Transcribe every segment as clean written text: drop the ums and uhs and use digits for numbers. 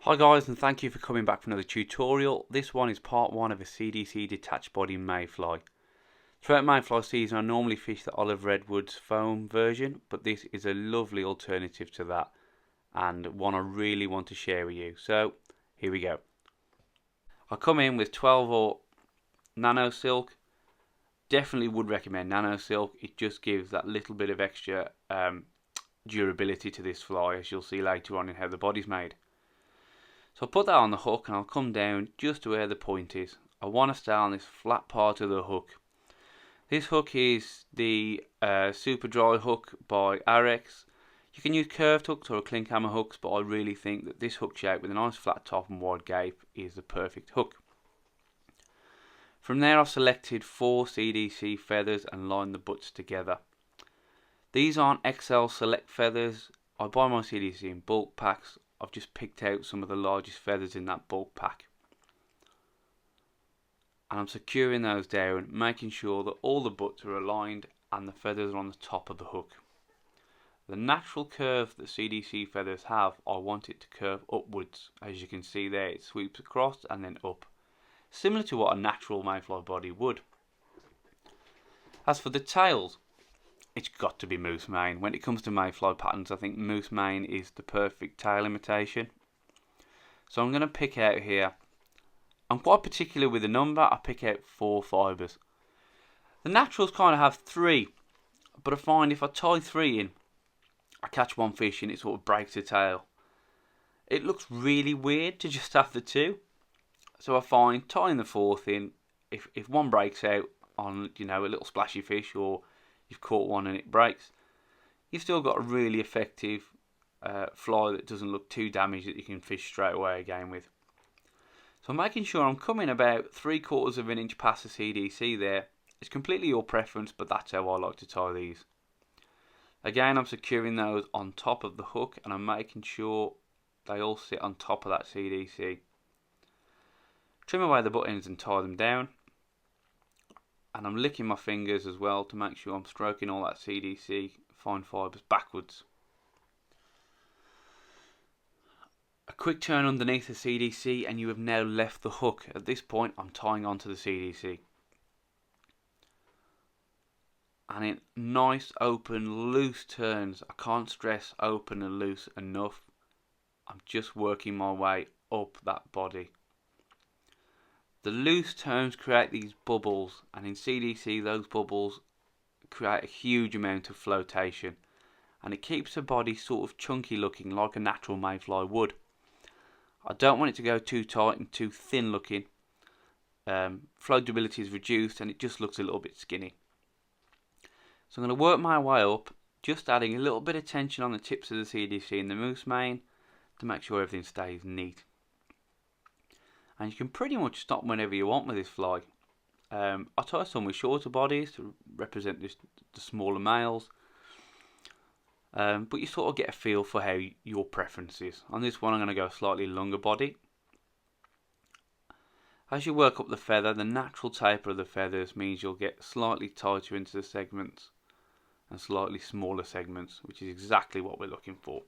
Hi guys, and thank you for coming back for another tutorial. This one is part 1 of a CDC Detached Body Mayfly. Throughout Mayfly season I normally fish the Oliver Edwards foam version, but this is a lovely alternative to that and one I really want to share with you. So here we go. I come in with 12 or nano silk. Definitely would recommend nano silk. It just gives that little bit of extra durability to this fly, as you'll see later on in how the body's made. So I'll put that on the hook and I'll come down just to where the point is. I want to stay on this flat part of the hook. This hook is the super dry hook by RX. You can use curved hooks or clink hammer hooks, but I really think that this hook shape with a nice flat top and wide gape is the perfect hook. From there I've selected 4 CDC feathers and lined the butts together. These aren't XL select feathers. I buy my CDC in bulk packs. I've just picked out some of the largest feathers in that bulk pack. And I'm securing those down, making sure that all the butts are aligned and the feathers are on the top of the hook. The natural curve that CDC feathers have, I want it to curve upwards. As you can see there, it sweeps across and then up, similar to what a natural mayfly body would. As for the tails, it's got to be moose mane. When it comes to mayfly patterns, I think moose mane is the perfect tail imitation. So I'm going to pick out here, I'm quite particular with the number, I pick out 4 fibres. The naturals kind of have 3, but I find if I tie 3 in, I catch one fish and it sort of breaks the tail. It looks really weird to just have the 2. So I find tying the 4th in, if one breaks out on a little splashy fish, or you've caught one and it breaks, you've still got a really effective fly that doesn't look too damaged, that you can fish straight away again with. So I'm making sure I'm coming about 3/4 of an inch past the CDC there. It's completely your preference, but that's how I like to tie these. Again, I'm securing those on top of the hook and I'm making sure they all sit on top of that CDC. Trim away the butt ends and tie them down. And I'm licking my fingers as well to make sure I'm stroking all that CDC fine fibres backwards. A quick turn underneath the CDC and you have now left the hook. At this point I'm tying onto the CDC. And in nice open loose turns, I can't stress open and loose enough, I'm just working my way up that body. The loose turns create these bubbles, and in CDC those bubbles create a huge amount of flotation, and it keeps the body sort of chunky looking like a natural mayfly would. I don't want it to go too tight and too thin looking. Floatability is reduced and it just looks a little bit skinny. So I'm going to work my way up, just adding a little bit of tension on the tips of the CDC and the moose mane to make sure everything stays neat. And you can pretty much stop whenever you want with this fly. I tie some with shorter bodies to represent the smaller males. But you sort of get a feel for how your preference is. On this one I'm going to go slightly longer body. As you work up the feather, the natural taper of the feathers means you'll get slightly tighter into the segments and slightly smaller segments, which is exactly what we're looking for.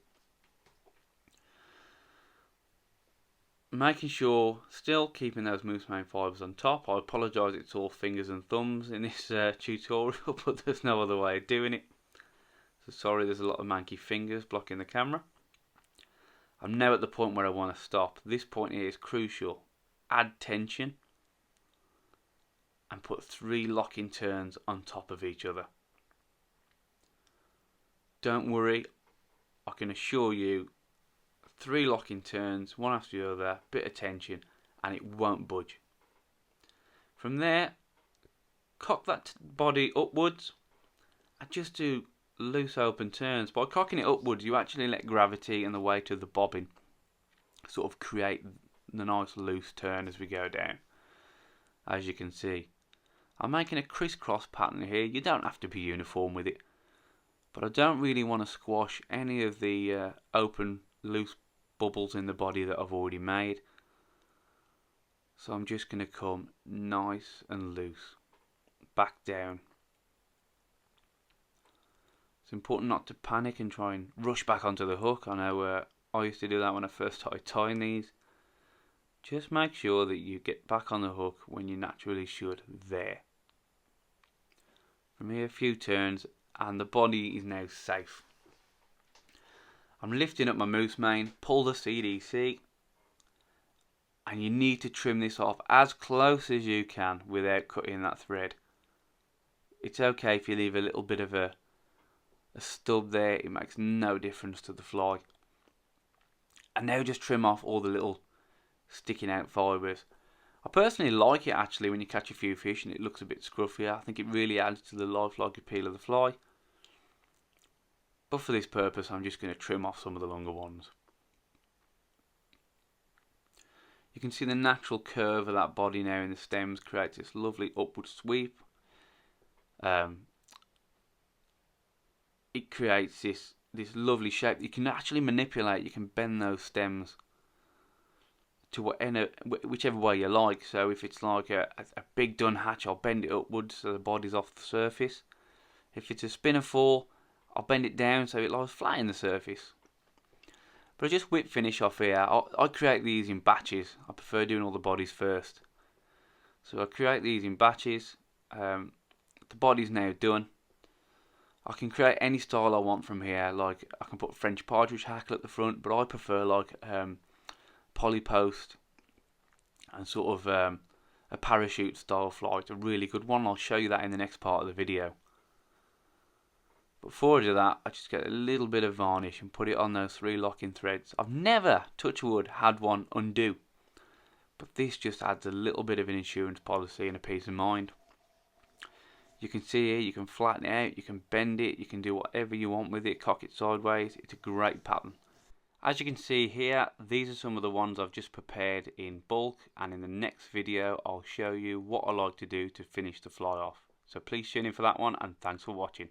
Making sure, still keeping those moose mane fibres on top. I apologise, it's all fingers and thumbs in this tutorial, but there's no other way of doing it. So sorry, there's a lot of manky fingers blocking the camera. I'm now at the point where I want to stop. This point here is crucial. Add tension and put 3 locking turns on top of each other. Don't worry, I can assure you 3 locking turns, one after the other, bit of tension, and it won't budge. From there, cock that body upwards and just do loose open turns. By cocking it upwards, you actually let gravity and the weight of the bobbin sort of create the nice loose turn as we go down. As you can see, I'm making a crisscross pattern here. You don't have to be uniform with it, but I don't really want to squash any of the open loose bubbles in the body that I've already made. So I'm just going to come nice and loose back down. It's important not to panic and try and rush back onto the hook. I know I used to do that when I first started tying these. Just make sure that you get back on the hook when you naturally should there. From here a few turns and the body is now safe. I'm lifting up my moose mane, pull the CDC, and you need to trim this off as close as you can without cutting that thread. It's okay if you leave a little bit of a stub there, it makes no difference to the fly. And now just trim off all the little sticking out fibres. I personally like it actually when you catch a few fish and it looks a bit scruffy. I think it really adds to the lifelike appeal of the fly. But for this purpose I'm just going to trim off some of the longer ones. You can see the natural curve of that body now in the stems creates this lovely upward sweep. It creates this lovely shape. You can actually manipulate, you can bend those stems to whichever way you like. So if it's like a big dun hatch, I'll bend it upwards so the body's off the surface. If it's a spinafore, I'll bend it down so it lies flat in the surface. But I just whip finish off here. I create these in batches. I prefer doing all the bodies first. So I create these in batches. The body's now done. I can create any style I want from here. Like I can put French partridge hackle at the front, but I prefer like polypost and sort of a parachute style fly. It's a really good one. I'll show you that in the next part of the video. Before I do that, I just get a little bit of varnish and put it on those 3 locking threads. I've never, touch wood, had one undo, but this just adds a little bit of an insurance policy and a peace of mind. You can see here, you can flatten it out, you can bend it, you can do whatever you want with it, cock it sideways. It's a great pattern. As you can see here, these are some of the ones I've just prepared in bulk, and in the next video I'll show you what I like to do to finish the fly off. So please tune in for that one, and thanks for watching.